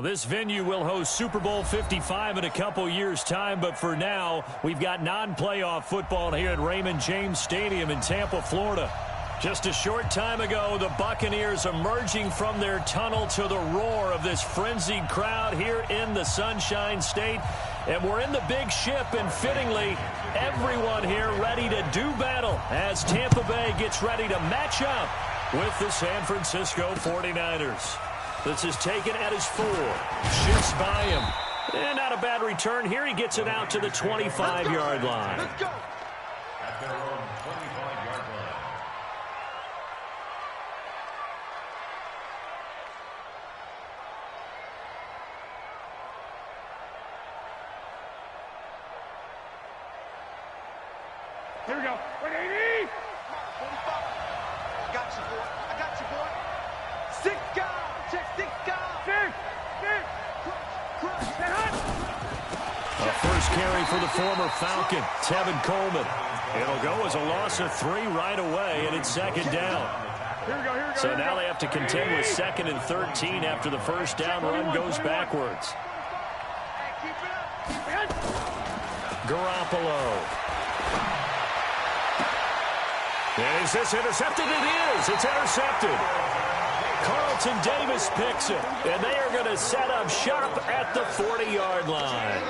Well, this venue will host Super Bowl 55 in a couple years' time, but for now, we've got non-playoff football here at Raymond James Stadium in Tampa, Florida. Just a short time ago, the Buccaneers emerging from their tunnel to the roar of this frenzied crowd here in the Sunshine State. And we're in the big ship, and fittingly, everyone here ready to do battle as Tampa Bay gets ready to match up with the San Francisco 49ers. This is taken at his 4. Shifts by him. And not a bad return. Here he gets it out to the 25-yard line. Let's go. At their own 25-yard line. Here we go. 180. 45. Got you, boy. I got you, boy. 6 guys. Check 6 guys. 6. A first carry for the former Falcon, Tevin Coleman. It'll go as a loss of 3 right away, and it's second down. Here we go. So now they have to contend with 2nd and 13 after the first down run goes backwards. Garoppolo. And is this intercepted? It is. It's intercepted. Carlton Davis picks it, and they are going to set up shop at the 40-yard line.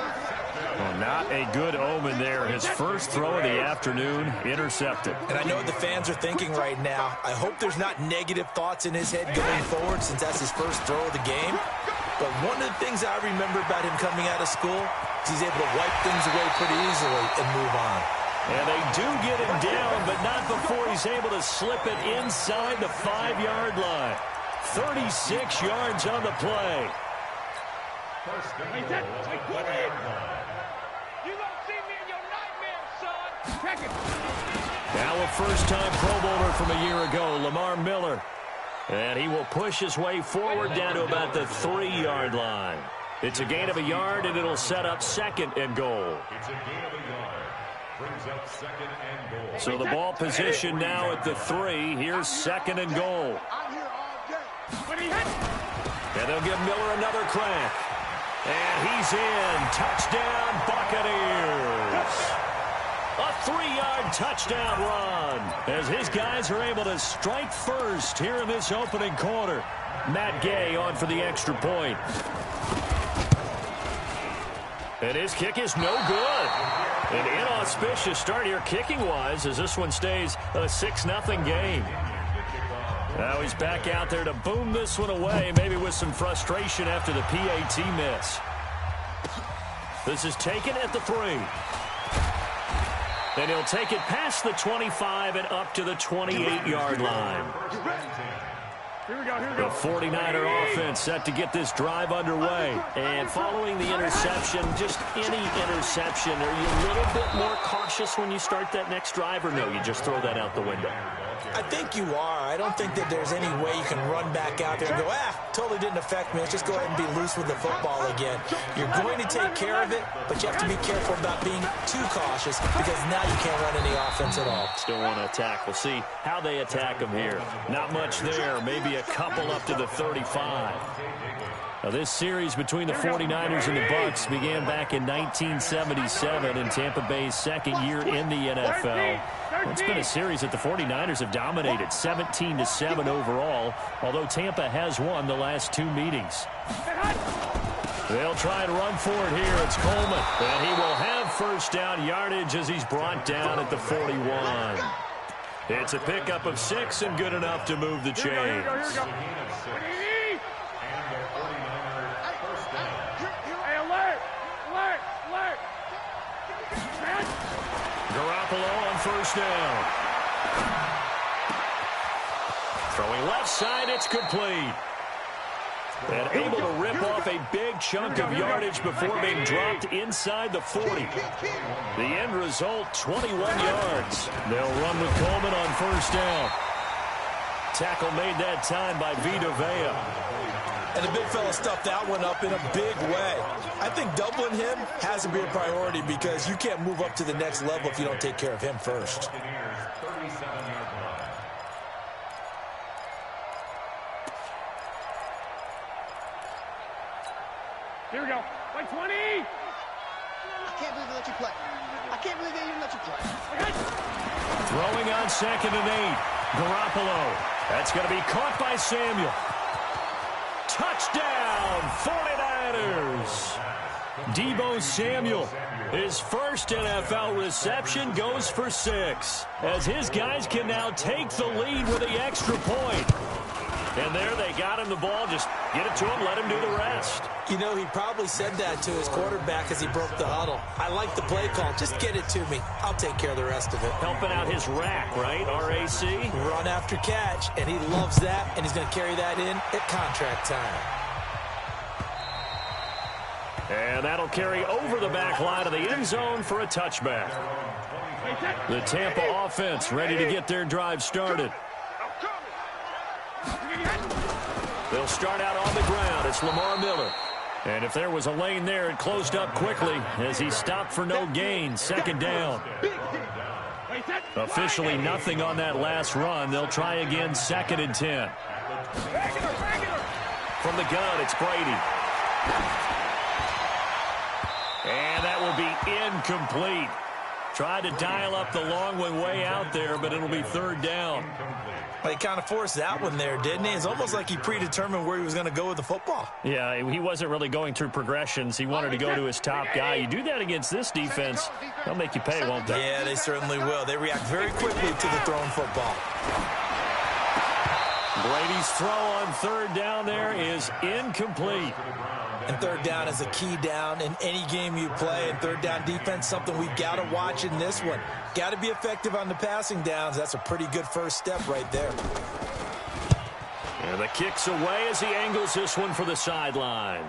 Well, not a good omen there. His first throw of the afternoon, intercepted. And I know what the fans are thinking right now. I hope there's not negative thoughts in his head going forward since that's his first throw of the game. But one of the things I remember about him coming out of school is he's able to wipe things away pretty easily and move on. And they do get him down, but not before he's able to slip it inside the 5-yard line. 36 yards on the play. First and goal. You don't see me in your nightmares, son. Check it. Now a first-time Pro Bowler from a year ago, Lamar Miller. And he will push his way forward down to about the 3-yard line. It's a gain of a yard, and it'll set up 2nd and goal. It's a gain of a yard. Brings up 2nd and goal. So the ball position now at the 3. Here's 2nd and goal. I'm here all day. And they'll give Miller another crack. And he's in. Touchdown, Buccaneers. A 3-yard touchdown run as his guys are able to strike first here in this opening quarter. Matt Gay on for the extra point. And his kick is no good. An inauspicious start here kicking-wise as this one stays a 6-0 game. Now he's back out there to boom this one away, maybe with some frustration after the PAT miss. This is taken at the 3. And he'll take it past the 25 and up to the 28-yard line. Here we go. The 49er offense set to get this drive underway. And following the interception, just any interception, are you a little bit more cautious when you start that next drive, or no, you just throw that out the window? I think you are. I don't think that there's any way you can run back out there and go, totally didn't affect me. Let's just go ahead and be loose with the football again. You're going to take care of it, but you have to be careful about being too cautious because now you can't run any offense at all. Still want to attack. We'll see how they attack him here. Not much there. Maybe a couple up to the 35. Now, this series between the 49ers and the Bucs began back in 1977 in Tampa Bay's second year in the NFL. It's been a series that the 49ers have dominated, 17-7 overall, although Tampa has won the last 2 meetings. They'll try and run for it here. It's Coleman, and he will have first down yardage as he's brought down at the 41. It's a pickup of 6 and good enough to move the chains. Garoppolo on first down. Throwing left side, it's complete. And able to rip off a big chunk of yardage before being dropped inside the 40. The end result, 21 yards. They'll run with Coleman on first down. Tackle made that time by Vita Vea. And the big fella stuffed that one up in a big way. I think doubling him has to be a priority because you can't move up to the next level if you don't take care of him first. Here we go. Like 20. I can't believe they let you play. I can't believe they even let you play. Throwing on 2nd and 8. Garoppolo. That's going to be caught by Samuel. Touchdown, 49ers. Deebo Samuel, his first NFL reception, goes for 6, as his guys can now take the lead with the extra point. And there they got him the ball. Just get it to him, let him do the rest. You know, he probably said that to his quarterback as he broke the huddle. I like the play call. Just get it to me. I'll take care of the rest of it. Helping out his rack, right? RAC? Run after catch, and he loves that, and he's going to carry that in at contract time. And that'll carry over the back line of the end zone for a touchback. The Tampa offense ready to get their drive started. They'll start out on the ground. It's Lamar Miller. And if there was a lane there, it closed up quickly as he stopped for no gain. 2nd down. Officially nothing on that last run. They'll try again, 2nd and 10. From the gun, it's Brady. And that will be incomplete. Tried to dial up the long one way out there, but it'll be 3rd down. Well, he kind of forced that one there, didn't he? It's almost like he predetermined where he was going to go with the football. Yeah, he wasn't really going through progressions. He wanted to go to his top guy. You do that against this defense, they'll make you pay, won't they? Yeah, they certainly will. They react very quickly to the thrown football. Brady's throw on 3rd down there is incomplete. And 3rd down is a key down in any game you play. And 3rd down defense, something we've got to watch in this one. Got to be effective on the passing downs. That's a pretty good first step right there. And the kick's away as he angles this one for the sideline.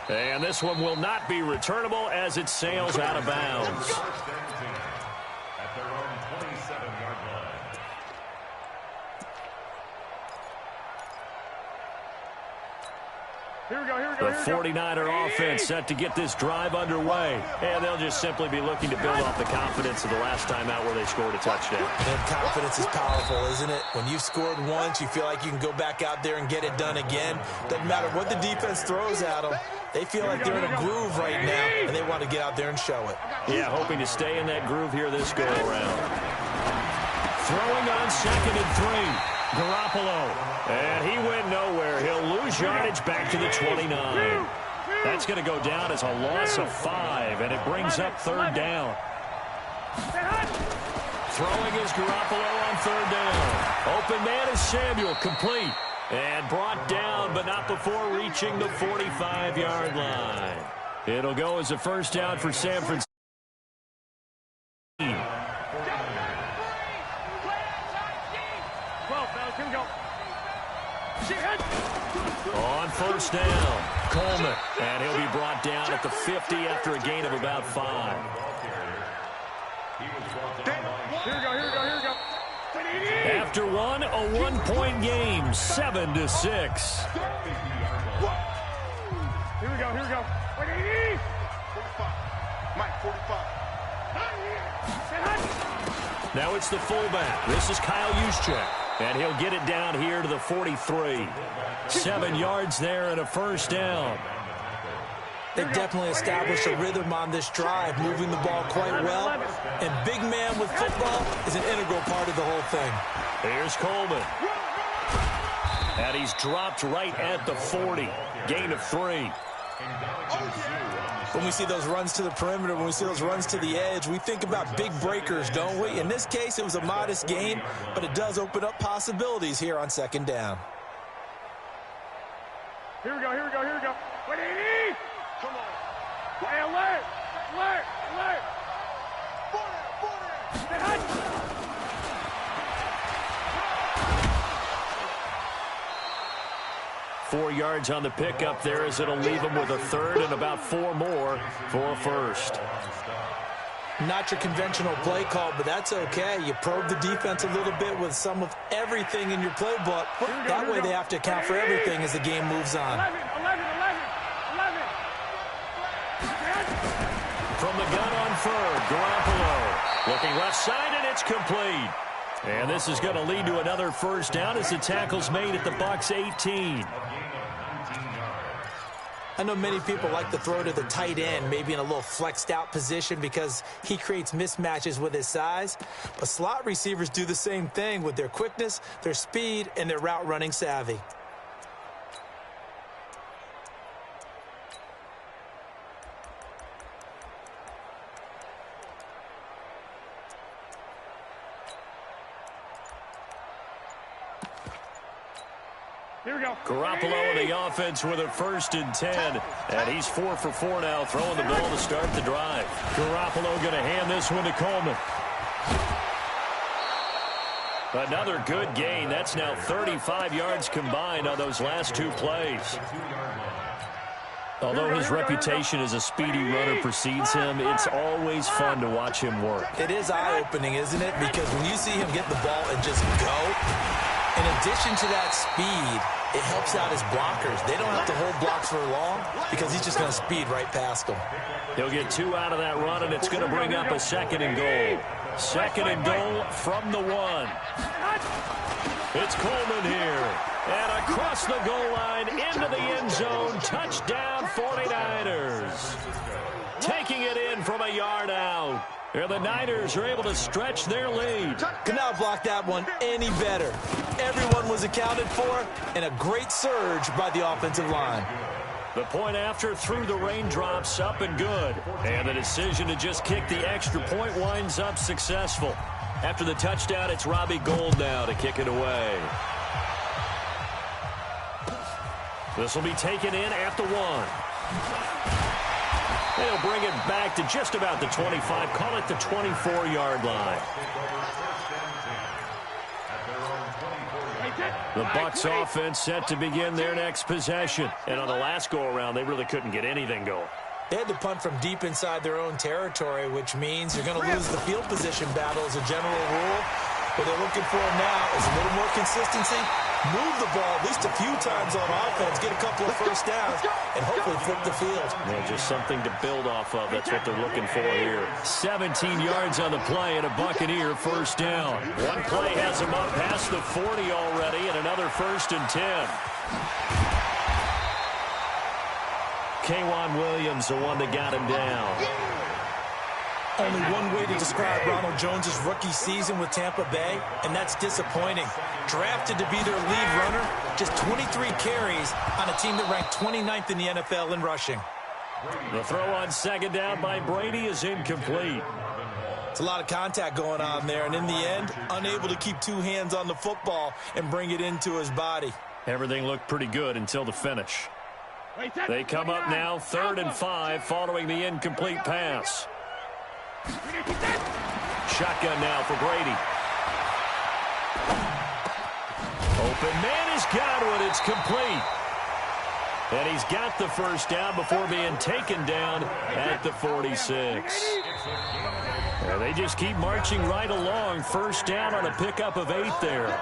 And this one will not be returnable as it sails out of bounds. At their own 27-yard line. Here we go, here we go, The 49er offense set to get this drive underway. And they'll just simply be looking to build off the confidence of the last time out where they scored a touchdown. And confidence is powerful, isn't it? When you've scored once, you feel like you can go back out there and get it done again. Doesn't matter what the defense throws at them. They feel like they're in a groove right now, and they want to get out there and show it. Yeah, hoping to stay in that groove here this go-around. Throwing on 2nd and 3. Garoppolo, and he went nowhere. He'll lose yardage back to the 29. That's going to go down as a loss of 5, and it brings up 3rd down. Throwing is Garoppolo on 3rd down. Open man is Samuel, complete. And brought down, but not before reaching the 45-yard line. It'll go as a 1st down for San Francisco. On 1st down, Coleman, and he'll be brought down at the 50 after a gain of about 5. Here we go, here we go, here we go. After one, a 1-point game, 7-6. Here we go, here we go. 180. 45. Mike, 45. Now it's the fullback. This is Kyle Juszczyk. And he'll get it down here to the 43. 7 yards there and a 1st down. They've definitely established a rhythm on this drive, moving the ball quite well. And big man with football is an integral part of the whole thing. Here's Coleman. And he's dropped right at the 40. Gain of 3. When we see those runs to the perimeter, when we see those runs to the edge, we think about big breakers, don't we? In this case, it was a modest gain, but it does open up possibilities here on 2nd down. Here we go, here we go, here we go. 180. Come on. Hey, alert, alert, alert. 40. 4 yards on the pickup there as it'll leave him with a 3rd and about 4 more for a 1st. Not your conventional play call, but that's okay. You probe the defense a little bit with some of everything in your playbook. That way they have to account for everything as the game moves on. 11. From the gun on 3rd, Garoppolo. Looking left side, and it's complete. And this is going to lead to another 1st down as the tackle's made at the Bucs 18. I know many people like to throw to the tight end, maybe in a little flexed out position because he creates mismatches with his size. But slot receivers do the same thing with their quickness, their speed, and their route running savvy. Here we go. Garoppolo in the offense with a 1st and 10. And he's 4 for 4 now, throwing the ball to start the drive. Garoppolo going to hand this one to Coleman. Another good gain. That's now 35 yards combined on those last 2 plays. Although his reputation as a speedy runner precedes him, it's always fun to watch him work. It is eye-opening, isn't it? Because when you see him get the ball and just go, in addition to that speed, it helps out his blockers. They don't have to hold blocks for long because he's just going to speed right past them. He'll get 2 out of that run, and it's going to bring up a 2nd and goal. 2nd and goal from the 1. It's Coleman here. And across the goal line, into the end zone. Touchdown, 49ers. Taking it in from a yard out. And the Niners are able to stretch their lead. Could not block that one any better. Everyone was accounted for, and a great surge by the offensive line. The point after through the raindrops, up and good. And the decision to just kick the extra point winds up successful. After the touchdown, it's Robbie Gould now to kick it away. This will be taken in at the 1. They'll bring it back to just about the 25, call it the 24-yard line. The Bucs offense set to begin their next possession. And on the last go-around, they really couldn't get anything going. They had to punt from deep inside their own territory, which means you're going to lose the field position battle as a general rule. What they're looking for now is a little more consistency, move the ball at least a few times on offense, get a couple of first downs, and hopefully flip the field. Yeah, just something to build off of. That's what they're looking for here. 17 yards on the play and a Buccaneer first down. One play has him up past the 40 already, and another 1st and 10. K'Wan Williams, the one that got him down. Only one way to describe Ronald Jones' rookie season with Tampa Bay, and that's disappointing. Drafted to be their lead runner, just 23 carries on a team that ranked 29th in the NFL in rushing. The throw on 2nd down by Brady is incomplete. It's a lot of contact going on there, and in the end, unable to keep 2 hands on the football and bring it into his body. Everything looked pretty good until the finish. They come up now 3rd and 5 following the incomplete pass. Shotgun now for Brady. Open man has got one. It's complete. And he's got the first down before being taken down at the 46. And they just keep marching right along. First down on a pickup of 8 there.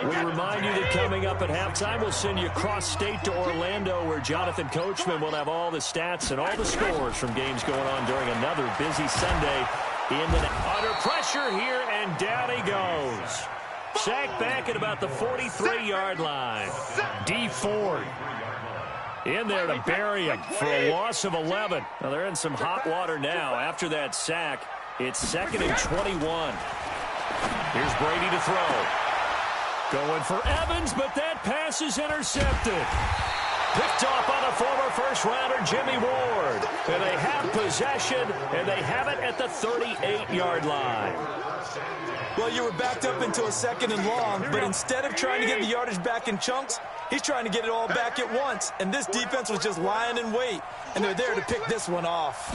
We remind you that coming up at halftime, we'll send you cross-state to Orlando, where Jonathan Coachman will have all the stats and all the scores from games going on during another busy Sunday. Under pressure here, and down he goes. Sacked back at about the 43-yard line. D. Ford in there to bury him for a loss of 11. Now they're in some hot water now. After that sack, it's 2nd and 21. Here's Brady to throw. Going for Evans, but that pass is intercepted. Picked off by the former first-rounder Jimmy Ward. And they have possession, and they have it at the 38-yard line. Well, you were backed up into a 2nd and long, but instead of trying to get the yardage back in chunks, he's trying to get it all back at once. And this defense was just lying in wait, and they're there to pick this one off.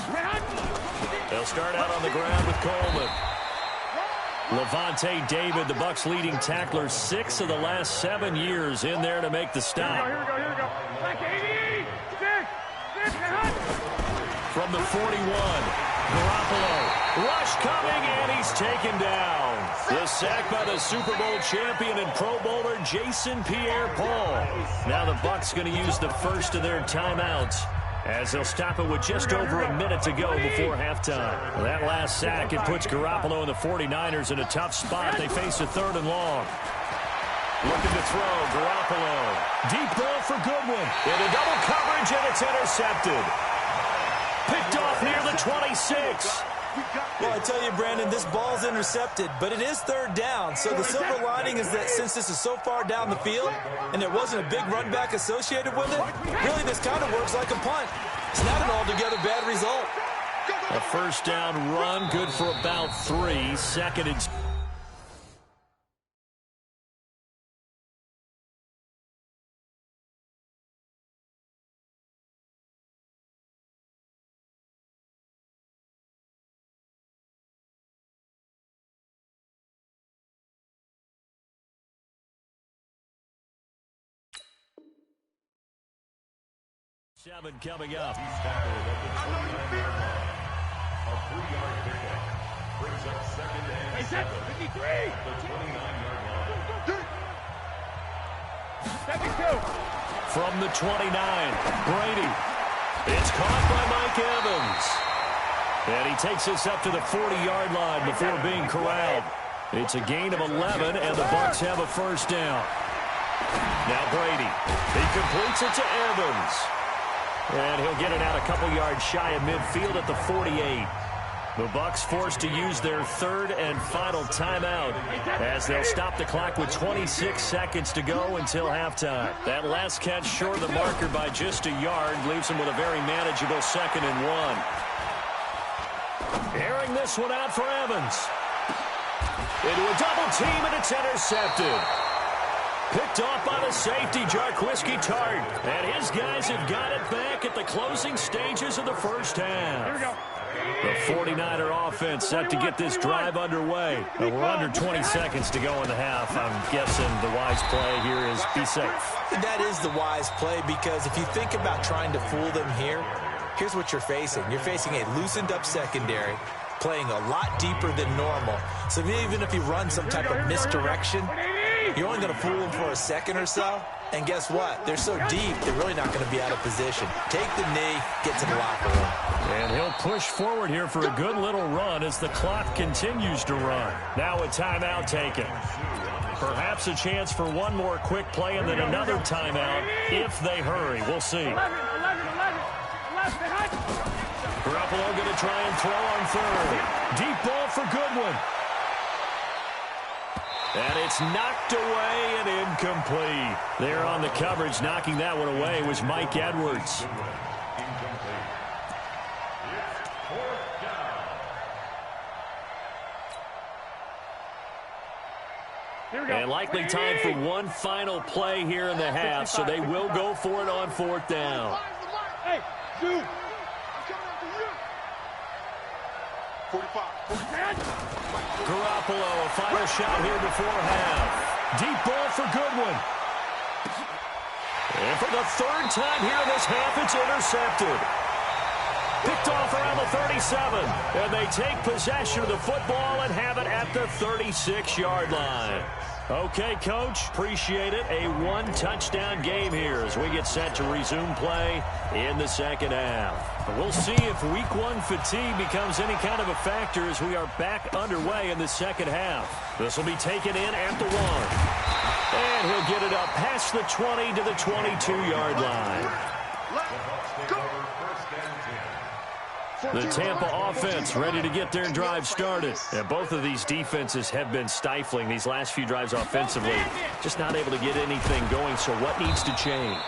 They'll start out on the ground with Coleman. Levante David, the Bucs' leading tackler, 6 of the last 7 years in there to make the stop. Here we go. Back 80. 6. From the 41, Garoppolo. Rush coming, and he's taken down. The sack by the Super Bowl champion and Pro Bowler Jason Pierre-Paul. Now the Bucs going to use the first of their timeouts, as they'll stop it with just over a minute to go before halftime. That last sack, it puts Garoppolo and the 49ers in a tough spot. They face a 3rd and long. Looking to throw, Garoppolo. Deep ball for Goodwin. Into double coverage, and it's intercepted. Picked off near the 26. Well, I tell you, Brandon, this ball's intercepted, but it is third down. So the silver lining is that since this is so far down the field and there wasn't a big run back associated with it, really this kind of works like a punt. It's not an altogether bad result. A first down run, good for about 3. Second and... Seven coming up. A 3-yard pickup brings up second and 7. 53. The 29-yard line. 72. From the 29, Brady. It's caught by Mike Evans. And he takes us up to the 40-yard line before being corralled. It's a gain of 11, and the Bucs have a first down. Now Brady. He completes it to Evans. And he'll get it out a couple yards shy of midfield at the 48. The Bucs forced to use their third and final timeout as they'll stop the clock with 26 seconds to go until halftime. That last catch short of the marker by just a yard leaves them with a very manageable 2nd and 1. Airing this one out for Evans. Into a double team, and it's intercepted. Picked off by the safety, Jarquiski Tart. And his guys have got it back at the closing stages of the first half. Here we go. The 49er offense set to get this drive underway. We're under 20 seconds to go in the half. I'm guessing the wise play here is be safe. That is the wise play, because if you think about trying to fool them here, here's what you're facing. You're facing a loosened up secondary, playing a lot deeper than normal. So even if you run some type of misdirection, you're only going to fool them for a second or so. And guess what? They're so deep, they're really not going to be out of position. Take the knee, get to the locker room. And he'll push forward here for a good little run as the clock continues to run. Now a timeout taken. Perhaps a chance for one more quick play and then another timeout if they hurry. We'll see. 11. Garoppolo going to try and throw on third. Deep ball for Goodwin. And it's knocked away and incomplete. There on the coverage, knocking that one away was Mike Edwards. And likely time for one final play here in the half, so they will go for it on 4th down. Hey, dude. 45. Garoppolo, a final shot here before half. Deep ball for Goodwin. And for the 3rd time here in this half, it's intercepted. Picked off around the 37. And they take possession of the football and have it at the 36-yard line. Okay, Coach, appreciate it. A 1-touchdown game here as we get set to resume play in the 2nd half. But we'll see if Week 1 fatigue becomes any kind of a factor as we are back underway in the 2nd half. This will be taken in at the 1. And he'll get it up past the 20 to the 22-yard line. The Tampa offense ready to get their drive started. And both of these defenses have been stifling these last few drives offensively. Just not able to get anything going, so what needs to change?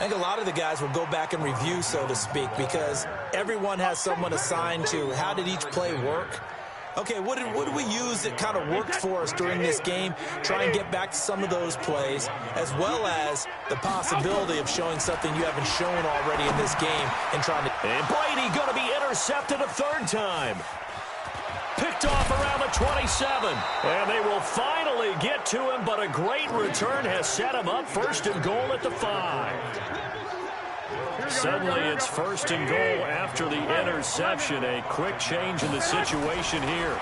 I think a lot of the guys will go back and review, so to speak, because everyone has someone assigned to how did each play work. Okay, what did we use that kind of worked for us during this game? Try and get back to some of those plays, as well as the possibility of showing something you haven't shown already in this game and trying to... And Brady going to be intercepted a 3rd time. Picked off around the 27. And they will finally get to him, but a great return has set him up 1st and goal at the 5. Suddenly it's 1st and goal after the interception. A quick change in the situation here.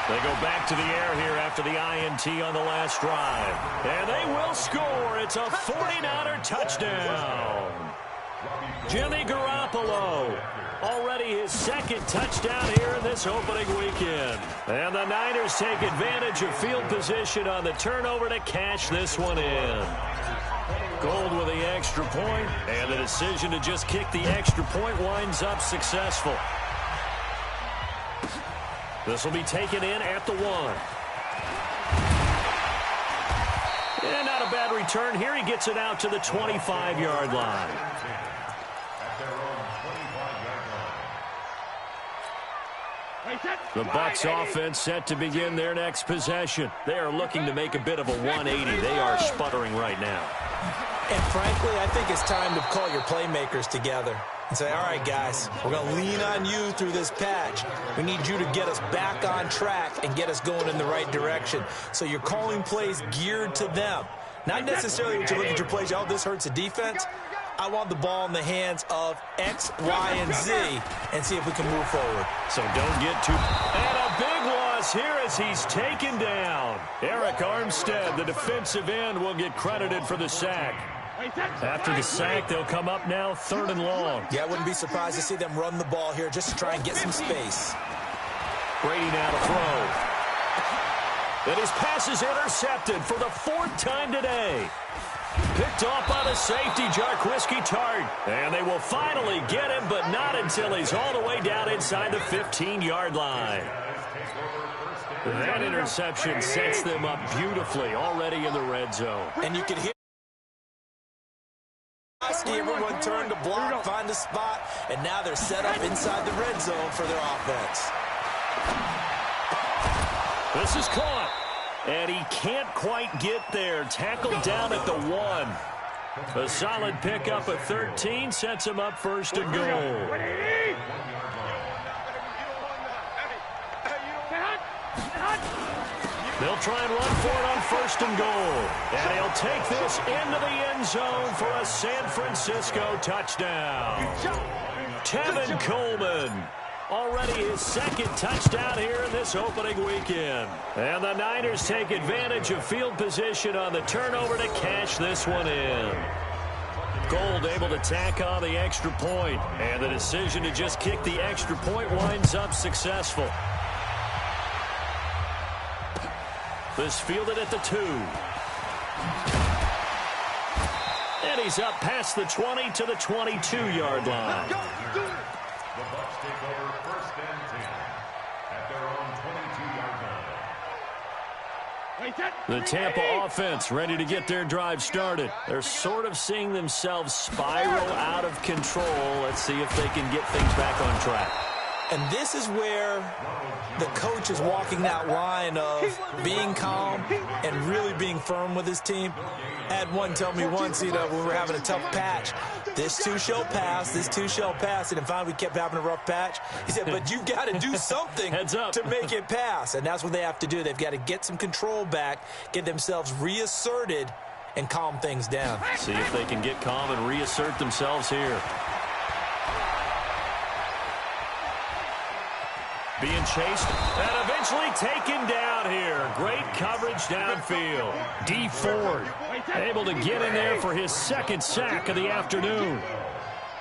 They go back to the air here after the INT on the last drive. And they will score. It's a 49er touchdown. Jimmy Garoppolo Already his second touchdown here in this opening weekend. And the Niners take advantage of field position on the turnover to cash this one in. Gold with the extra point, and the decision to just kick the extra point winds up successful. This will be taken in at the 1. And not a bad return here. He gets it out to the 25-yard line. The Bucs offense set to begin their next possession. They are looking to make a bit of a 180. They are sputtering right now. And frankly, I think it's time to call your playmakers together and say, all right, guys, we're going to lean on you through this patch. We need you to get us back on track and get us going in the right direction. So you're calling plays geared to them. Not necessarily when you look at your plays, oh, this hurts the defense. I want the ball in the hands of X, Y, and Z and see if we can move forward. So don't get too... And a big loss here as he's taken down. Eric Armstead, the defensive end, will get credited for the sack. After the sack, they'll come up now 3rd and long. Yeah, I wouldn't be surprised to see them run the ball here just to try and get some space. Brady now to throw. And his pass is intercepted for the 4th time today. Picked off by the safety, Jarquiski Tart. And they will finally get him, but not until he's all the way down inside the 15-yard line. That interception sets them up beautifully already in the red zone. And you can hear everyone turn to block, find a spot, and now they're set up inside the red zone for their offense. This is caught. And he can't quite get there. Tackled down at the 1. A solid pickup at 13 sets him up 1st and goal. They'll try and run for it on 1st and goal. And he'll take this into the end zone for a San Francisco touchdown. Tevin Coleman. Already his 2nd touchdown here in this opening weekend. And the Niners take advantage of field position on the turnover to cash this one in. Gold able to tack on the extra point. And the decision to just kick the extra point winds up successful. This fielded at the 2. And he's up past the 20 to the 22-yard line. The Bucs take over 1st and 10 at their own 22-yard line. The Tampa offense ready to get their drive started. They're sort of seeing themselves spiral out of control. Let's see if they can get things back on track. And this is where the coach is walking that line of being calm and really being firm with his team. I had one tell me once, when we were having a tough patch, this too shall pass, this too shall pass. And finally we kept having a rough patch. He said, but you've got to do something to make it pass. And that's what they have to do. They've got to get some control back, get themselves reasserted, and calm things down. See if they can get calm and reassert themselves here. Being chased and eventually taken down here. Great coverage downfield. D. Ford able to get in there for his 2nd sack of the afternoon.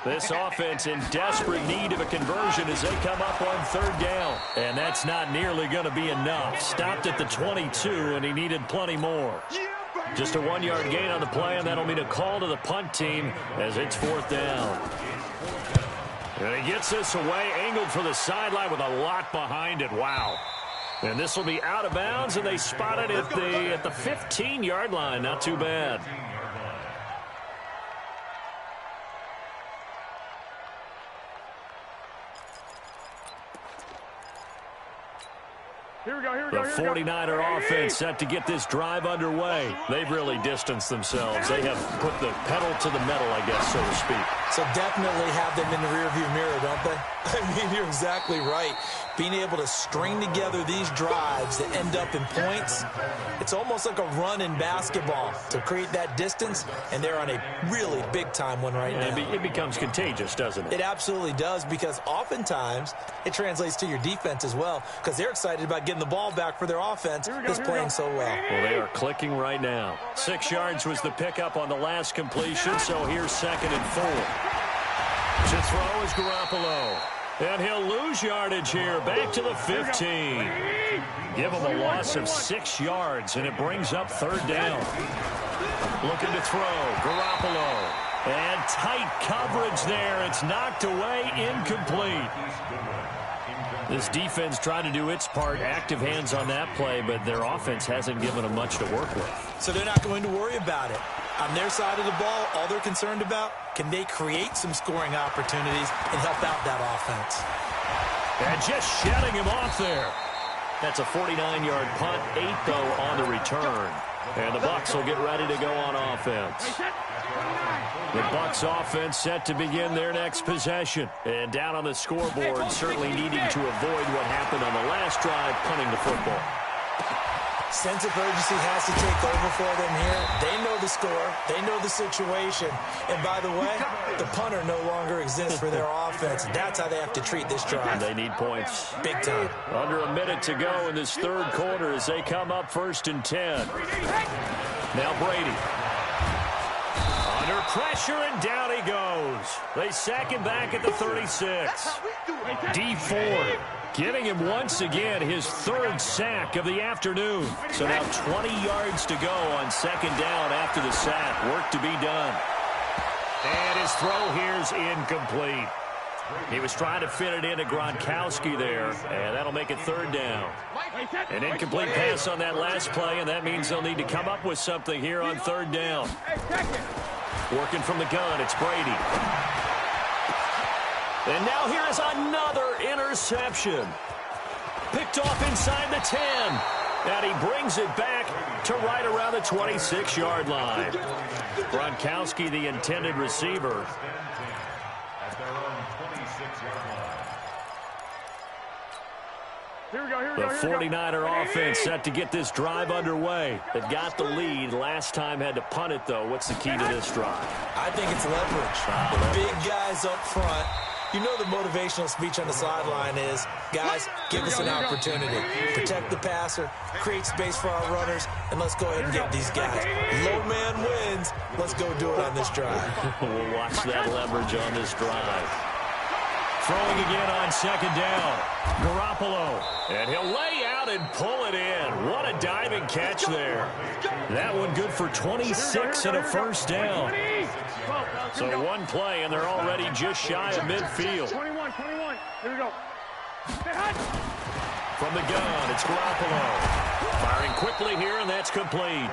This offense in desperate need of a conversion as they come up on 3rd down. And that's not nearly going to be enough. Stopped at the 22, and he needed plenty more. Just a 1-yard gain on the play, and that'll mean a call to the punt team as it's 4th down. And he gets this away, angled for the sideline with a lot behind it. Wow. And this will be out of bounds, and they spot it at the 15-yard line. Not too bad. Here we go, here we The go, here we go. 49er offense set to get this drive underway. They've really distanced themselves. They have put the pedal to the metal, I guess, so to speak. So definitely have them in the rearview mirror, don't they? I mean, you're exactly right. Being able to string together these drives that end up in points, it's almost like a run in basketball to create that distance, and they're on a really big-time one right now. It becomes contagious, doesn't it? It absolutely does, because oftentimes it translates to your defense as well, because they're excited about getting the ball back for their offense that's playing so well. Well, they are clicking right now. 6 yards was the pickup on the last completion, so here's 2nd and 4. To throw is Garoppolo. And he'll lose yardage here. Back to the 15. Give him a loss of 6 yards, and it brings up 3rd down. Looking to throw. Garoppolo. And tight coverage there. It's knocked away, incomplete. This defense trying to do its part. Active hands on that play, but their offense hasn't given them much to work with. So they're not going to worry about it. On their side of the ball, all they're concerned about, can they create some scoring opportunities and help out that offense? And just shutting him off there. That's a 49-yard punt, 8 though on the return. And the Bucs will get ready to go on offense. The Bucs offense set to begin their next possession. And down on the scoreboard, certainly needing to avoid what happened on the last drive, punting the football. Sense of urgency has to take over for them here. They know the score. They know the situation. And by the way, the punter no longer exists for their offense. That's how they have to treat this drive. They need points. Big time. Under a minute to go in this 3rd quarter as they come up 1st and 10. Now Brady. Under pressure, and down he goes. They sack him back at the 36. D Ford giving him once again his 3rd sack of the afternoon. So now 20 yards to go on 2nd down after the sack. Work to be done. And his throw here's incomplete. He was trying to fit it into Gronkowski there, and that'll make it 3rd down. An incomplete pass on that last play, and that means they'll need to come up with something here on 3rd down. Working from the gun, it's Brady. And now here is another interception. Picked off inside the 10. And he brings it back to right around the 26-yard line. Gronkowski, the intended receiver. The 49er offense set to get this drive underway. They've got the lead. Last time had to punt it, though. What's the key to this drive? I think it's leverage. The big guys up front. You know the motivational speech on the sideline is, guys, give us an opportunity. Protect the passer, create space for our runners, and let's go ahead and get these guys. Low man wins. Let's go do it on this drive. We'll watch that leverage on this drive. Throwing again on 2nd down. Garoppolo. And he'll lay out and pull it in. What a diving catch there. That one good for 26 and a 1st down. So one play, and they're already just shy of midfield. 21. Here we go. From the gun, it's Garoppolo. Firing quickly here, and that's complete.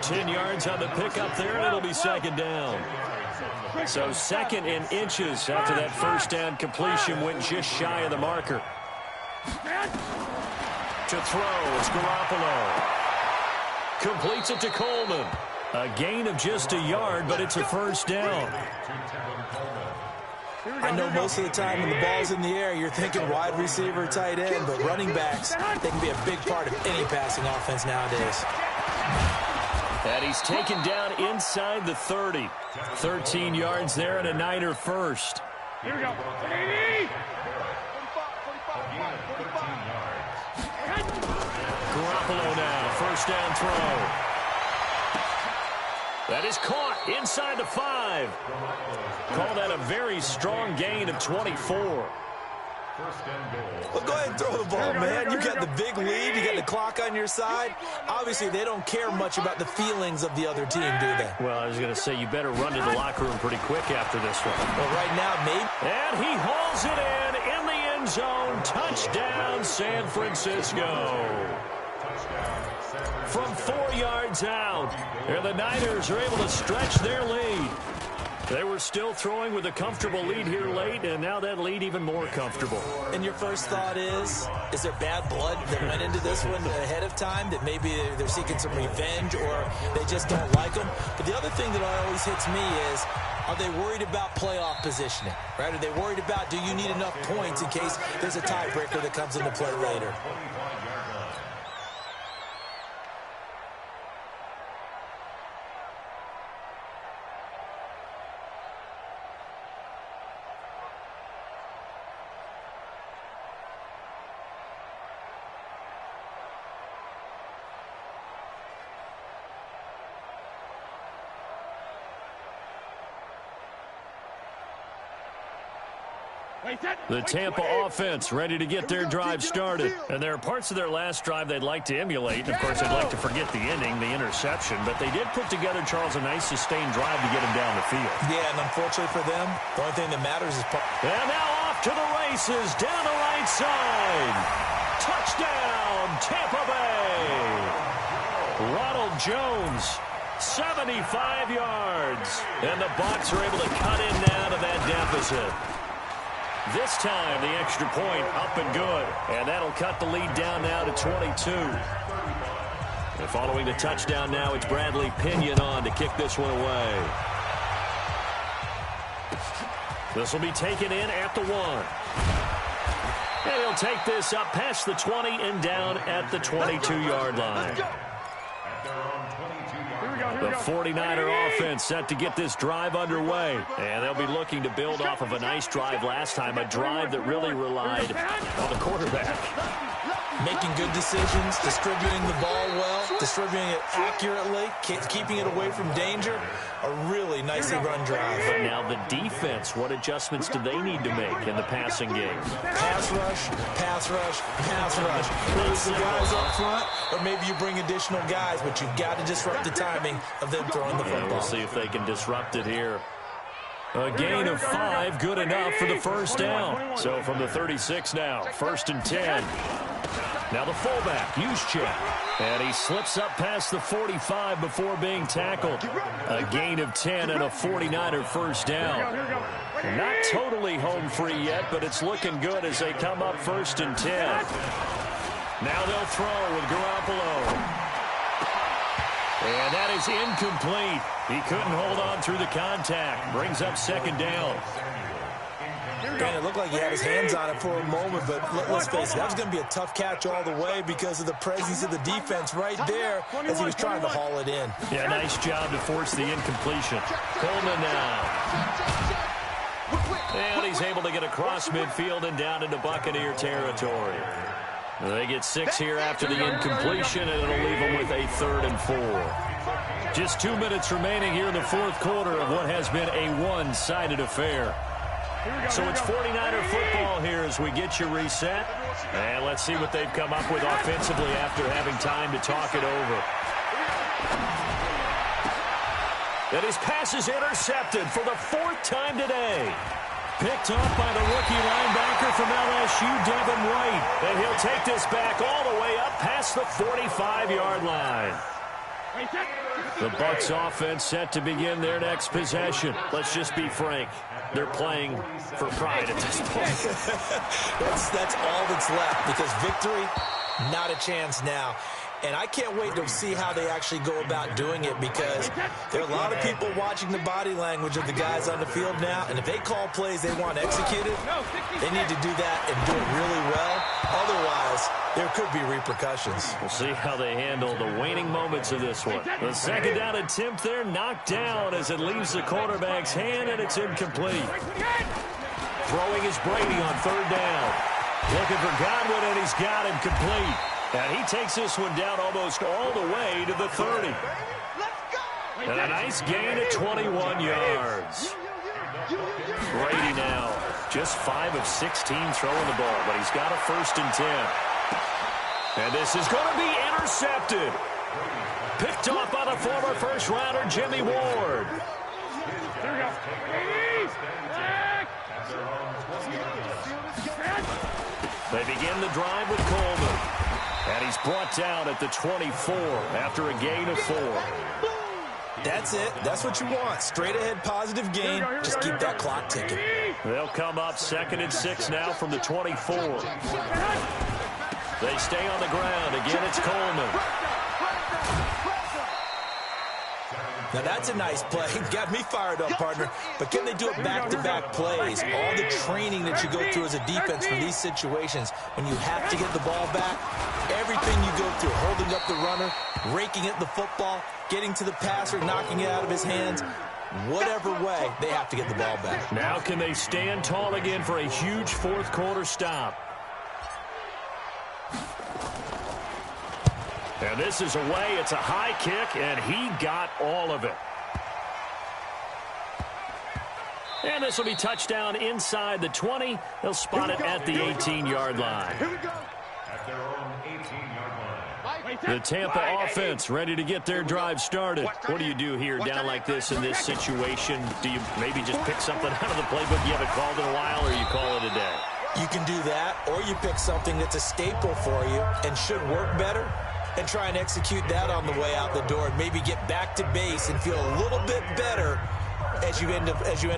10 yards on the pickup there, and it'll be 2nd down. So 2nd and inches after that 1st down completion went just shy of the marker. To throw is Garoppolo. Completes it to Coleman. A gain of just a yard, but it's a 1st down. I know most of the time when the ball's in the air, you're thinking wide receiver, tight end, but running backs, they can be a big part of any passing offense nowadays. And he's taken down inside the 30. 13 yards there and a Niner 1st. Here we go. 80. Garoppolo now, 1st down throw. That is caught inside the 5. Call that a very strong gain of 24. Well, go ahead and throw the ball, man. You got the big lead. You got the clock on your side. Obviously, they don't care much about the feelings of the other team, do they? Well, I was going to say, you better run to the locker room pretty quick after this one. Well, right now, maybe. And he hauls it in the end zone. Touchdown, San Francisco. From 4 yards out, and the Niners are able to stretch their lead. They were still throwing with a comfortable lead here late, and now that lead even more comfortable. And your first thought is there bad blood that went into this one ahead of time, that maybe they're seeking some revenge or they just don't like them? But the other thing that always hits me is, are they worried about playoff positioning, right? Are they worried about, do you need enough points in case there's a tiebreaker that comes into play later? The Tampa offense ready to get their drive started. And there are parts of their last drive they'd like to emulate. And, of course, they'd like to forget the ending, the interception. But they did put together, Charles, a nice sustained drive to get him down the field. Yeah, and unfortunately for them, the only thing that matters is... And now off to the races, down the right side. Touchdown, Tampa Bay. Ronald Jones, 75 yards. And the Bucs are able to cut in now to that deficit. This time, the extra point up and good. And that'll cut the lead down now to 22. And following the touchdown now, it's Bradley Pinion on to kick this one away. This will be taken in at the 1. And he'll take this up past the 20 and down at the 22-yard line. The 49er offense set to get this drive underway. And they'll be looking to build off of a nice drive last time, a drive that really relied on the quarterback. Making good decisions, distributing the ball well, distributing it accurately, keeping it away from danger. A really nicely run drive. But now the defense, what adjustments do they need to make in the passing game? Pass rush, pass rush, pass rush. Maybe the guys up front, or maybe you bring additional guys, but you've got to disrupt the timing of them throwing the football. We'll see if they can disrupt it here. A gain of 5, good enough for the first down. So from the 36 now, 1st and 10. Now the fullback, Juszczyk. And he slips up past the 45 before being tackled. A gain of 10 and a 49er first down. Not totally home free yet, but it's looking good as they come up 1st and 10. Now they'll throw with Garoppolo. And that is incomplete. He couldn't hold on through the contact. Brings up 2nd down. And it looked like he had his hands on it for a moment, but let's face it, that was going to be a tough catch all the way because of the presence of the defense right there as he was trying to haul it in. Yeah, nice job to force the incompletion. Coleman now. And he's able to get across midfield and down into Buccaneer territory. They get 6 here after the incompletion, and it'll leave them with a 3rd and 4. Just 2 minutes remaining here in the 4th quarter of what has been a one-sided affair. So it's 49er football here as we get you reset. And let's see what they've come up with offensively after having time to talk it over. And his pass is intercepted for the 4th time today. Picked off by the rookie linebacker from LSU, Devin White. And he'll take this back all the way up past the 45-yard line. The Bucs offense set to begin their next possession. Let's just be frank. They're playing for pride at this point. That's all that's left because victory, not a chance now. And I can't wait to see how they actually go about doing it because there are a lot of people watching the body language of the guys on the field now. And if they call plays they want executed, they need to do that and do it really well. Otherwise, there could be repercussions. We'll see how they handle the waning moments of this one. The 2nd down attempt there knocked down as it leaves the quarterback's hand, and it's incomplete. Throwing is Brady on 3rd down. Looking for Godwin, and he's got him complete. And he takes this one down almost all the way to the 30. And a nice gain of 21 yards. Brady now just 5 of 16 throwing the ball, but he's got a 1st and 10. And this is going to be intercepted. Picked off by the former first-rounder, Jimmy Ward. They begin the drive with Coleman. And he's brought down at the 24 after a gain of 4. That's it. That's what you want. Straight ahead positive gain. Just keep that clock ticking. They'll come up 2nd and 6 now from the 24. They stay on the ground. Again, it's Coleman. Now, that's a nice play. Got me fired up, partner. But can they do it back-to-back plays? All the training that you go through as a defense for these situations, when you have to get the ball back, everything you go through, holding up the runner, raking at the football, getting to the passer, knocking it out of his hands, whatever way, they have to get the ball back. Now can they stand tall again for a huge 4th quarter stop? And this is away. It's a high kick, and he got all of it. And this will be touchdown inside the 20. They'll spot it at the 18-yard line. Here we go. At their own 18-yard line. The Tampa offense ready to get their drive started. What do you do here down like this in this situation? Do you maybe just pick something out of the playbook you haven't called in a while, or you call it a day? You can do that, or you pick something that's a staple for you and should work better and try and execute that on the way out the door and maybe get back to base and feel a little bit better as you end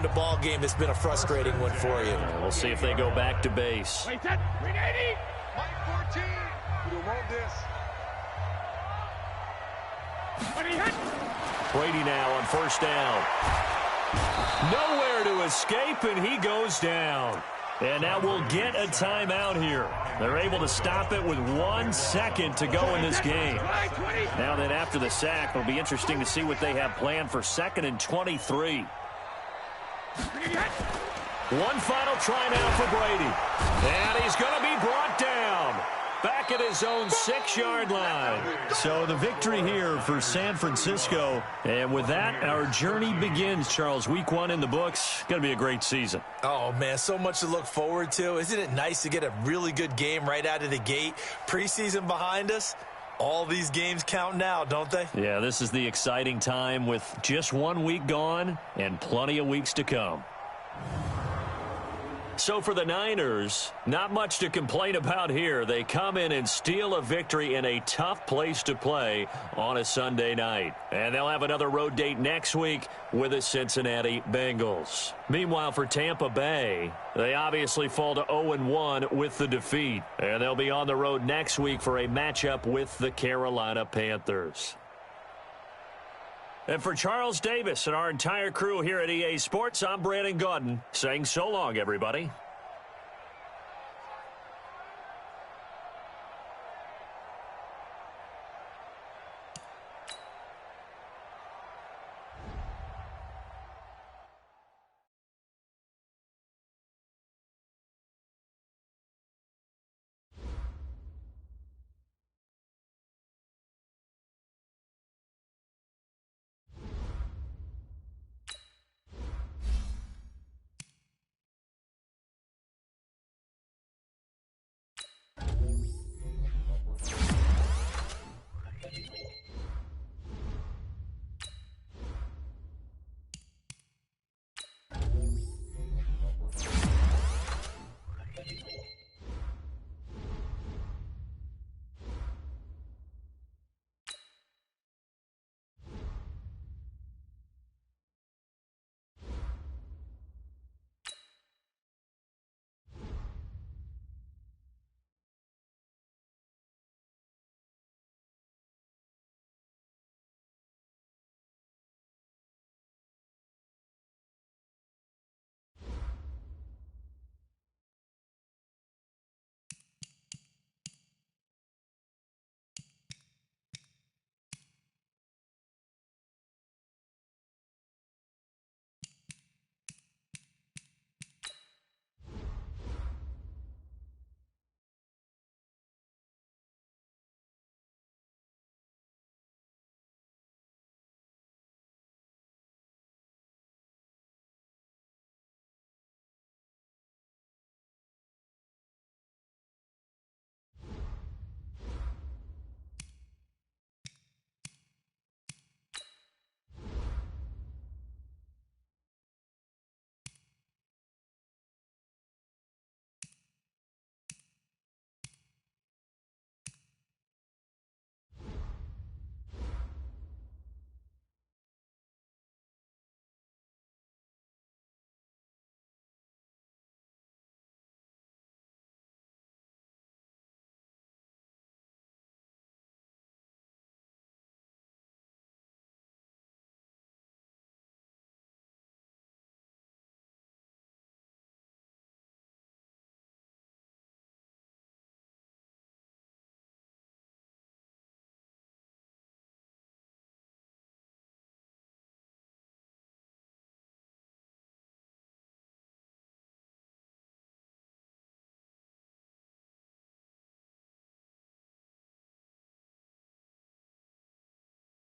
a ball game that's been a frustrating one for you. We'll see if they go back to base. Wait, 10, 380. Mike 14. We don't want this. Brady now on first down. Nowhere to escape, and he goes down. And now we'll get a timeout here. They're able to stop it with 1 second to go in this game. Now then, after the sack, it'll be interesting to see what they have planned for 2nd and 23. One final try now for Brady. And he's going to be brought down. Back at his own 6-yard line. So the victory here for San Francisco. And with that, our journey begins, Charles. Week 1 in the books. Going to be a great season. Oh, man, so much to look forward to. Isn't it nice to get a really good game right out of the gate? Preseason behind us. All these games count now, don't they? Yeah, this is the exciting time with just 1 week gone and plenty of weeks to come. So for the Niners, not much to complain about here. They come in and steal a victory in a tough place to play on a Sunday night. And they'll have another road date next week with the Cincinnati Bengals. Meanwhile, for Tampa Bay, they obviously fall to 0-1 with the defeat. And they'll be on the road next week for a matchup with the Carolina Panthers. And for Charles Davis and our entire crew here at EA Sports, I'm Brandon Gaudin saying so long, everybody.